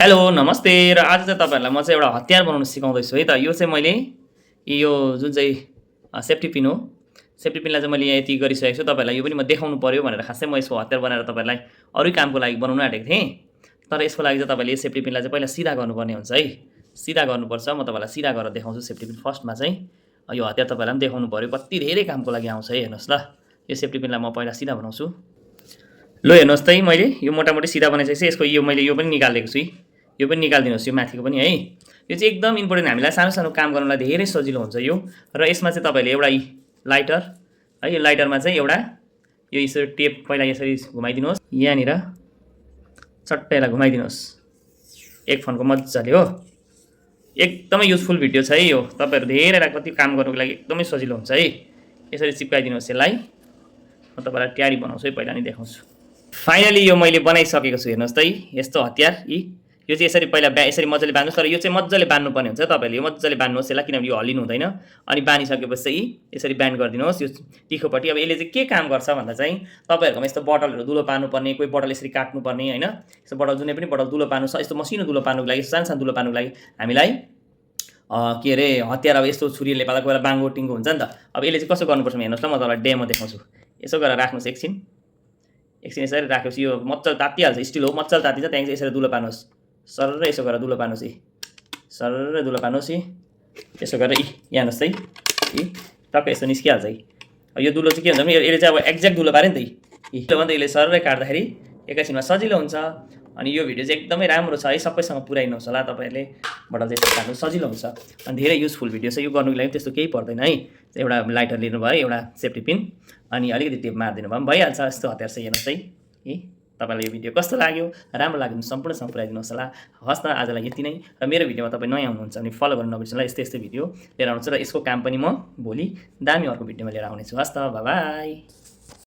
Hello नमस्ते र आज चाहिँ तपाईँहरूलाई म चाहिँ एउटा हतियार बनाउन सिकाउँदैछु है त। यो चाहिँ मैले यो जुन चाहिँ सेफ्टी पिन हो, सेफ्टी पिनलाई चाहिँ मैले यहाँ यति गरिसकेको छु। तपाईँहरूलाई यो पनि म देखाउनु पऱ्यो भनेर खासै म यसको हतियार बनाएर तपाईँहरूलाई अरू कामको लागि बनाउन आँटेको थिएँ। तर यसको लागि चाहिँ तपाईँले यो सेफ्टी पिनलाई चाहिँ पहिला सिधा गर्नुपर्ने हुन्छ है। सिधा गर्नुपर्छ। म तपाईँलाई सिधा गरेर देखाउँछु सेफ्टी पिन। फर्स्टमा चाहिँ यो हतियार तपाईँलाई पनि देखाउनु पऱ्यो, कति धेरै कामको लागि आउँछ है। हेर्नुहोस् ल, यो सेफ्टी पिनलाई म पहिला सिधा बनाउँछु। ल हेर्नुहोस् त मैले यो मोटामोटी सिधा बनाइसकेपछि यसको यो मैले यो पनि निकालिदिएको छु। यो पनि निकालिदिनुहोस्, यो माथिको पनि है। यो चाहिँ एकदम इम्पोर्टेन्ट, हामीलाई सानो सानो काम गर्नलाई धेरै सजिलो हुन्छ यो। र यसमा चाहिँ तपाईँले एउटा लाइटर है, यो लाइटरमा चाहिँ एउटा यो यसरी टेप पहिला यसरी घुमाइदिनुहोस्, यहाँनिर चट्टै यसलाई घुमाइदिनुहोस् एक फन्को मजाले हो। एकदमै युजफुल भिडियो छ है यो, तपाईँहरू धेरै कति काम गर्नुको लागि एकदमै सजिलो हुन्छ है। यसरी चिप्काइदिनुहोस् यसलाई। म तपाईँलाई तयारी बनाउँछु है, पहिला नि देखाउँछु। फाइनली यो मैले बनाइसकेको छु। हेर्नुहोस् त यस्तो हतियार यो चाहिँ यसरी पहिला यसरी मजाले बान्नुहोस्। तर यो चाहिँ मजाले बान्नुपर्ने हुन्छ तपाईँहरूले, यो मजाले बान्नुहोस् यसलाई, किनभने यो हल्लिनु हुँदैन। अनि बानिसकेपछि चाहिँ यसरी ब्यान्ड गरिदिनुहोस् यो तिखोपट्टि। अब यसले चाहिँ के काम गर्छ भन्दा चाहिँ तपाईँहरूकोमा यस्तो बटलहरू दुलो पार्नुपर्ने, कोही बटल यसरी काट्नुपर्ने होइन। यस्तो बटल जुनै पनि बटल दुलो पार्नु, यस्तो मसिनो दुलो पार्नुको लागि, सानो सानो दुलो पार्नुको लागि हामीलाई के अरे हतियार अब यस्तो छुरीले पार्दा कोही बेला बाङ्गो टिङ्गो हुन्छ नि त। अब यसले चाहिँ कसो गर्नुपर्छ हेर्नुहोस् ल, म तपाईँलाई डेमो देखाउँछु। यसो गरेर राख्नुहोस् एकछिन यसरी राखेपछि यो मजाले तातिहाल्छ, स्टिल हो मजाले तातिन्छ। त्यहाँदेखि यसरी दुलो पार्नुहोस्, सरर यसो गरेर दुलो पार्नुहोस् सरर दुलो पार्नुहोस् यसो गरेर यहाँ हेर्नुहोस् है टक्कै यस्तो निस्किहाल्छ है। यो दुलो चाहिँ के हुन्छ भने यसले चाहिँ अब एक्ज्याक्ट दुलो पाऱ्यो नि त भन्दा यसले सररै काट्दाखेरि एकैछिनमा सजिलो हुन्छ। अनि यो भिडियो चाहिँ एकदमै राम्रो छ है, सबैसँग पुऱ्याइनुहोस् होला तपाईँहरूले। बटल चाहिँ यस्तो काट्नु सजिलो हुन्छ अनि धेरै युजफुल भिडियो छ यो। गर्नुको लागि त्यस्तो केही पर्दैन है। एउटा लाइटर लिनुभयो, एउटा सेफ्टी पिन, अनि अलिकति टेप मारिदिनु भयो भने भइहाल्छ। यस्तो हतियार चाहिँ हेर्नुहोस् है। तपाईँलाई यो भिडियो कस्तो लाग्यो, राम्रो लाग्यो भने सम्पूर्णसँग पुऱ्याइदिनुहोस् होला। हस् त, आजलाई यति नै। र मेरो भिडियोमा तपाईँ नयाँ हुनुहुन्छ भने फलो गर्नु नबिर्सनु होला। यस्तै भिडियो लिएर आउँछु र यसको काम पनि म भोलि दामी अर्को भिडियोमा लिएर आउनेछु। हस् त, बाई।